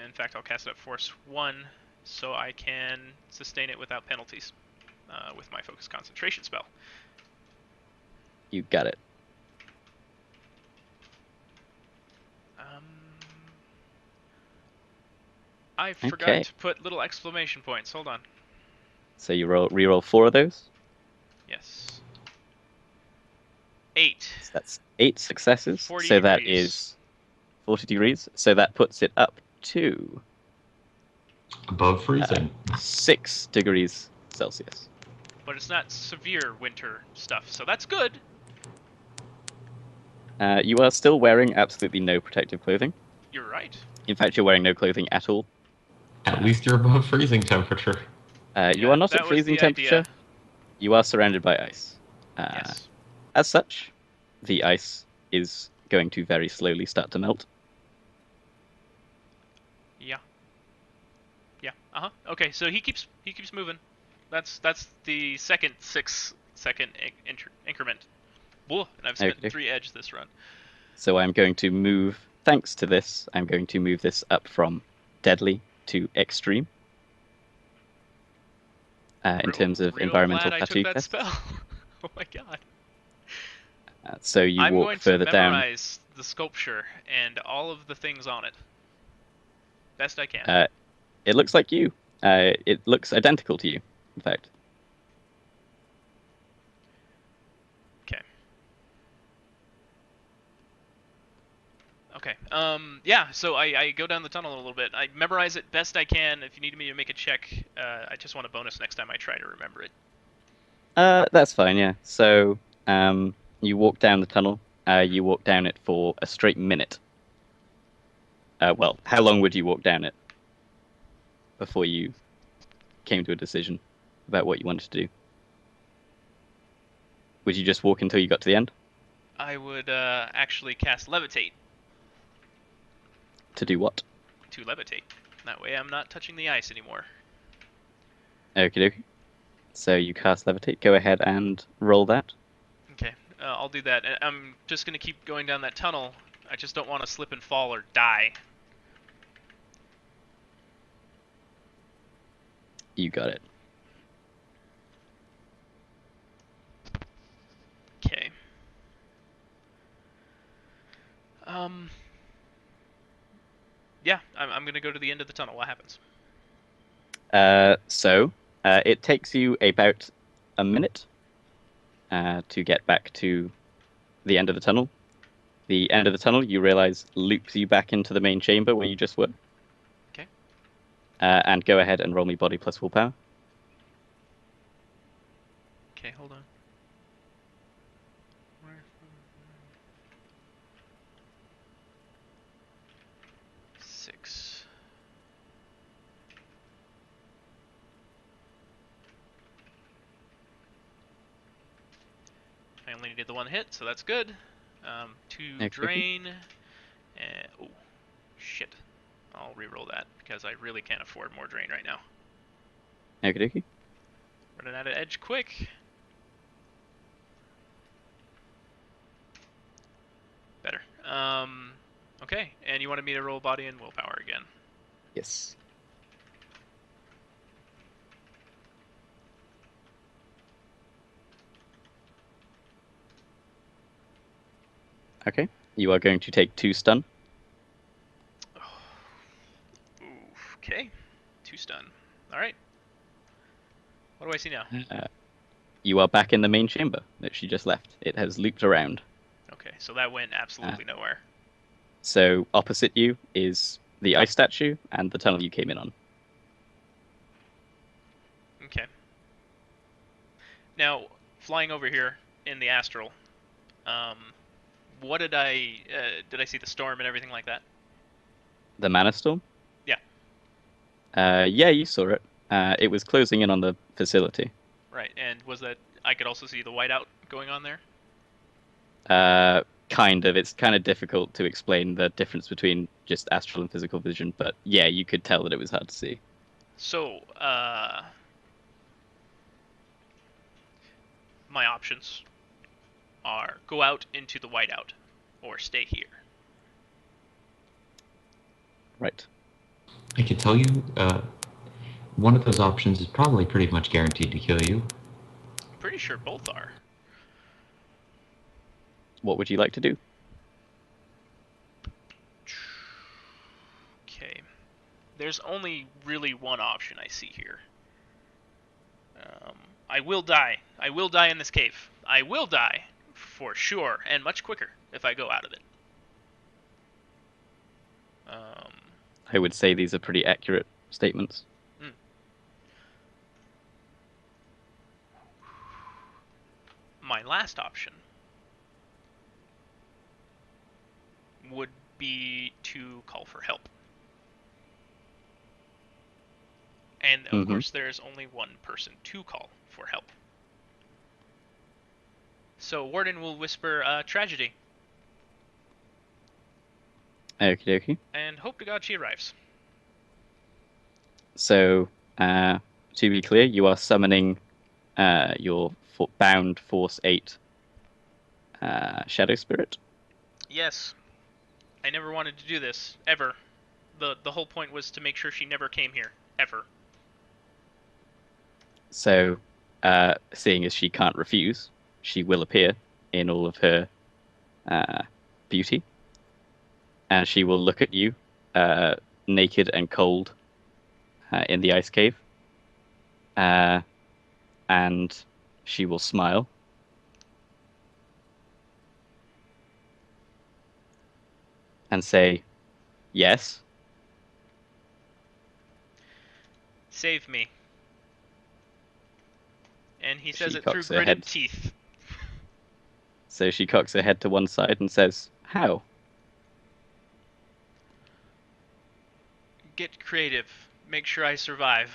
In fact, I'll cast it at Force 1 so I can sustain it without penalties with my Focus Concentration spell. You got it. I forgot to put little exclamation points. Hold on. So you re-roll 4 of those? Yes. 8. So that's 8 successes. 40 so degrees. That is 40 degrees. So that puts it up to... above freezing. 6 degrees Celsius. But it's not severe winter stuff, so that's good. You are still wearing absolutely no protective clothing. You're right. In fact, you're wearing no clothing at all. At least you're above freezing temperature. You are not at freezing temperature. Idea. You are surrounded by ice. Yes. As such, the ice is going to very slowly start to melt. Yeah. Yeah. Okay, so he keeps moving. That's the second 6-second increment. Whoa, and I've spent 3 edge this run. So I'm going to move. Thanks to this, I'm going to move this up from deadly to extreme. In terms of environmental fatigue I took that spell. Oh my god. So you walk further down. I'm going to memorize the sculpture and all of the things on it. Best I can. It looks like you. It looks identical to you, in fact. Okay. Yeah, so I go down the tunnel a little bit. I memorize it best I can. If you need me to make a check, I just want a bonus next time I try to remember it. That's fine, yeah. So, you walk down the tunnel. You walk down it for a straight minute. Well, how long would you walk down it before you came to a decision about what you wanted to do? Would you just walk until you got to the end? I would actually cast Levitate. To do what? To levitate. That way I'm not touching the ice anymore. Okie dokie. So you cast Levitate. Go ahead and roll that. Okay, I'll do that. I'm just going to keep going down that tunnel. I just don't want to slip and fall or die. You got it. Okay. Yeah, I'm going to go to the end of the tunnel. What happens? It takes you about a minute to get back to the end of the tunnel. The end of the tunnel, you realize, loops you back into the main chamber where you just were. Okay. And go ahead and roll me body plus willpower. Okay, hold on. I only needed the 1 hit, so that's good. 2 drain. Oh, shit. I'll re-roll that, because I really can't afford more drain right now. Okie dokie. Running out of edge quick. Better. Okay, and you wanted me to roll body and willpower again. Yes. Okay, you are going to take 2 stun. Okay, 2 stun. Alright. What do I see now? You are back in the main chamber that she just left. It has looped around. Okay, so that went absolutely nowhere. So opposite you is the ice statue and the tunnel you came in on. Okay. Now, flying over here in the astral, what did I see the storm and everything like that? The mana storm? Yeah. Yeah, you saw it. It was closing in on the facility. Right, and was that I could also see the whiteout going on there? Kind of. It's kind of difficult to explain the difference between just astral and physical vision, but yeah, you could tell that it was hard to see. So, my options are go out into the whiteout or stay here. Right. I can tell you, one of those options is probably pretty much guaranteed to kill you. I'm pretty sure both are. What would you like to do? Okay. There's only really one option I see here. I will die. I will die in this cave. I will die, for sure, and much quicker if I go out of it. I would say these are pretty accurate statements. My last option would be to call for help. And of course, there's only one person to call for help. So Warden will whisper, tragedy. Okie dokie. And hope to God she arrives. So, to be clear, you are summoning your bound Force 8 Shadow Spirit. Yes. I never wanted to do this, ever. The whole point was to make sure she never came here, ever. So, seeing as she can't refuse, she will appear in all of her beauty. And she will look at you, naked and cold, in the ice cave. And she will smile. And say, yes. Save me. And he says She it through cocks her gritted head. teeth. So she cocks her head to one side and says, how? Get creative. Make sure I survive.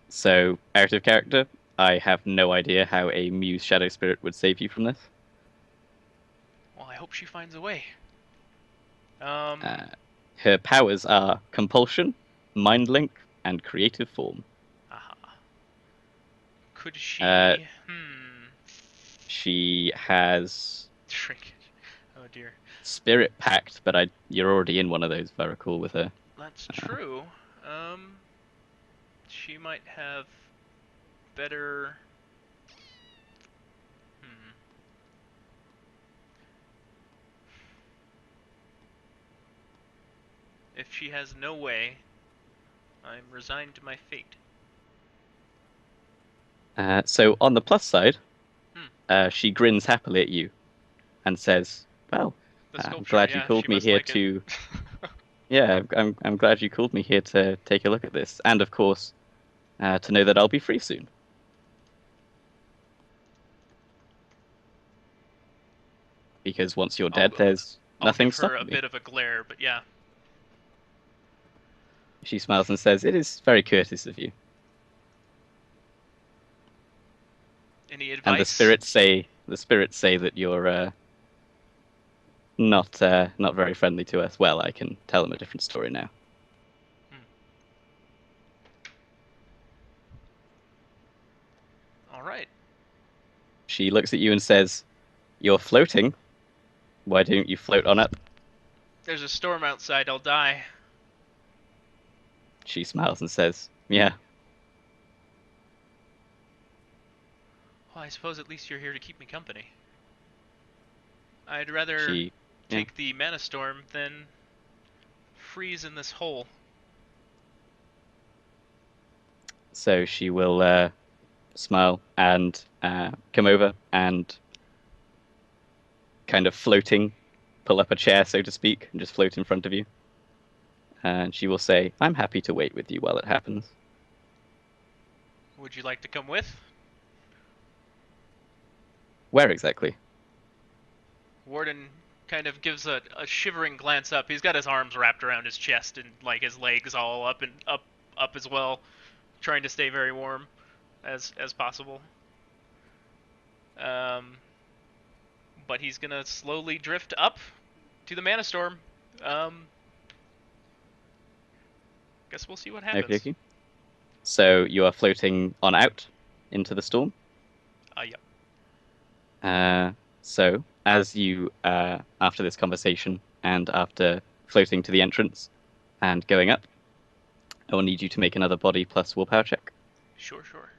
So, out of character, I have no idea how a Muse Shadow Spirit would save you from this. Well, I hope she finds a way. Her powers are Compulsion, Mind Link, and Creative Form. Could she... She has... Shrinkage. Oh dear. Spirit Pact, but you're already in one of those, if I recall, with her. That's true. She might have better... If she has no way, I'm resigned to my fate. So on the plus side, she grins happily at you and says, well, I'm glad you called me here to... Yeah, I'm glad you called me here to take a look at this. And of course, to know that I'll be free soon. Because once you're dead, there's nothing stopping me. I'll give her a bit of a glare, but yeah. She smiles and says, it is very courteous of you. Any advice? And the spirits say that you're not very friendly to us. Well, I can tell them a different story now. All right. She looks at you and says, you're floating. Why don't you float on up? There's a storm outside. I'll die. She smiles and says, yeah. Well, I suppose at least you're here to keep me company. I'd rather take the mana storm than freeze in this hole. So she will smile and come over and kind of floating, pull up a chair, so to speak, and just float in front of you. And she will say, I'm happy to wait with you while it happens. Would you like to come with? Where exactly? Warden kind of gives a shivering glance up. He's got his arms wrapped around his chest and like his legs all up as well, trying to stay very warm as possible. But he's gonna slowly drift up to the mana storm. Guess we'll see what happens. Okay. So you are floating on out into the storm? Yep. So as you, after this conversation and after floating to the entrance and going up. I will need you to make another body plus willpower check. Sure, sure.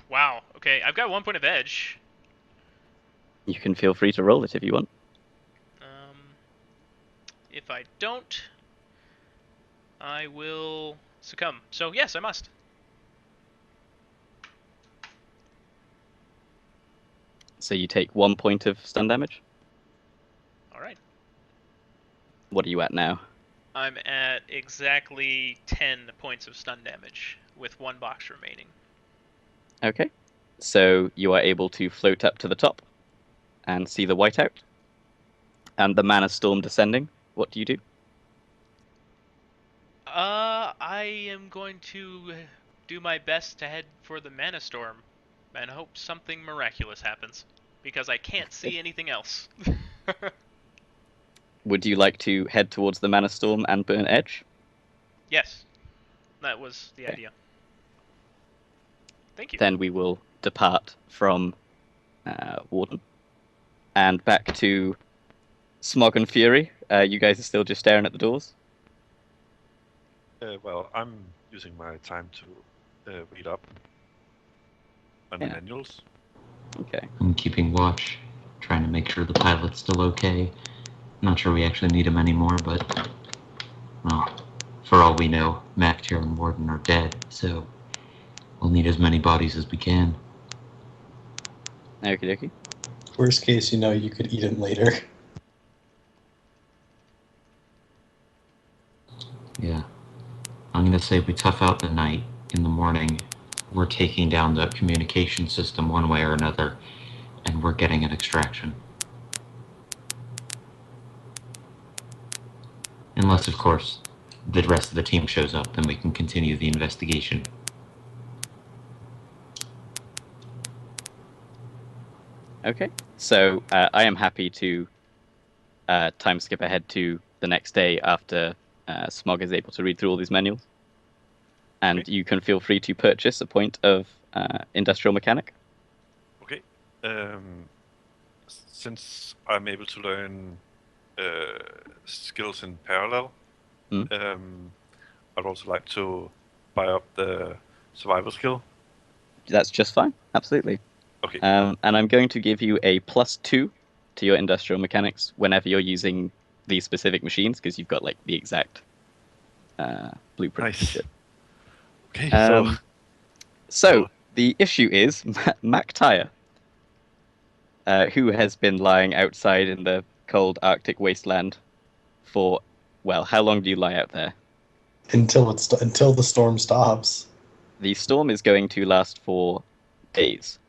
Wow. Okay, I've got 1 point of edge. You can feel free to roll it if you want. If I don't, I will succumb. So yes, I must. So you take 1 point of stun damage. All right. What are you at now? I'm at exactly 10 points of stun damage with 1 box remaining. Okay. So you are able to float up to the top and see the whiteout. And the mana storm descending. What do you do? I am going to do my best to head for the Mana Storm and hope something miraculous happens because I can't see anything else. Would you like to head towards the mana storm and burn edge? Yes, that was the Okay. idea. Thank you. Then we will depart from Warden and back to Smog and Fury. You guys are still just staring at the doors. Well, I'm using my time to read up on the Yeah. manuals. Okay. I'm keeping watch, trying to make sure the pilot's still okay. Not sure we actually need him anymore, but well, for all we know, Mactier and Warden are dead, so we'll need as many bodies as we can. Okie dokie. Worst case, you could eat him later. Yeah. I'm gonna say we tough out the night. In the morning, we're taking down the communication system one way or another, and we're getting an extraction. Unless, of course, the rest of the team shows up, then we can continue the investigation. Okay. So I am happy to time skip ahead to the next day after Smog is able to read through all these manuals. And Okay. you can feel free to purchase a point of industrial mechanic. Okay. Since I'm able to learn skills in parallel, I'd also like to buy up the survival skill. That's just fine. Absolutely. Okay. And I'm going to give you a +2 to your industrial mechanics whenever you're using these specific machines, because you've got like the exact blueprint. Nice. Shit. Okay. So the issue is Mac Tire, who has been lying outside in the cold Arctic wasteland for, well, how long do you lie out there? until the storm stops. The storm is going to last for days.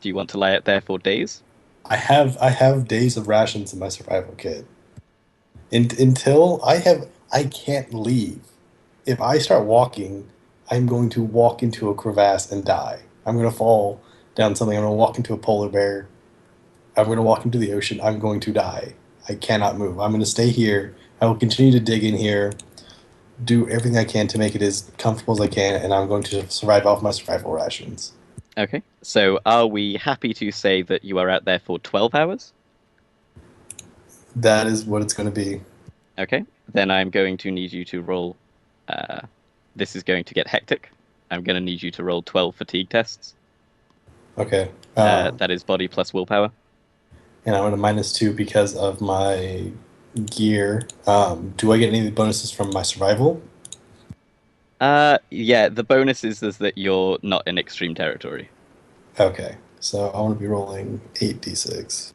Do you want to lie out there for days? I have days of rations in my survival kit. Until I can't leave. If I start walking, I'm going to walk into a crevasse and die. I'm going to fall down something. I'm going to walk into a polar bear. I'm going to walk into the ocean. I'm going to die. I cannot move. I'm going to stay here. I will continue to dig in here, do everything I can to make it as comfortable as I can, and I'm going to survive off my survival rations. Okay, so are we happy to say that you are out there for 12 hours? That is what it's going to be. Okay, then I'm going to need you to roll. This is going to get hectic. I'm going to need you to roll 12 fatigue tests. Okay. That is body plus willpower. And I'm at a -2 because of my gear. Do I get any bonuses from my survival? Yeah, the bonus is that you're not in extreme territory. Okay. So I want to be rolling 8d6.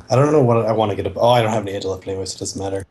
I don't know what I want to get. Oh, I don't have any edge left anyway, so it doesn't matter.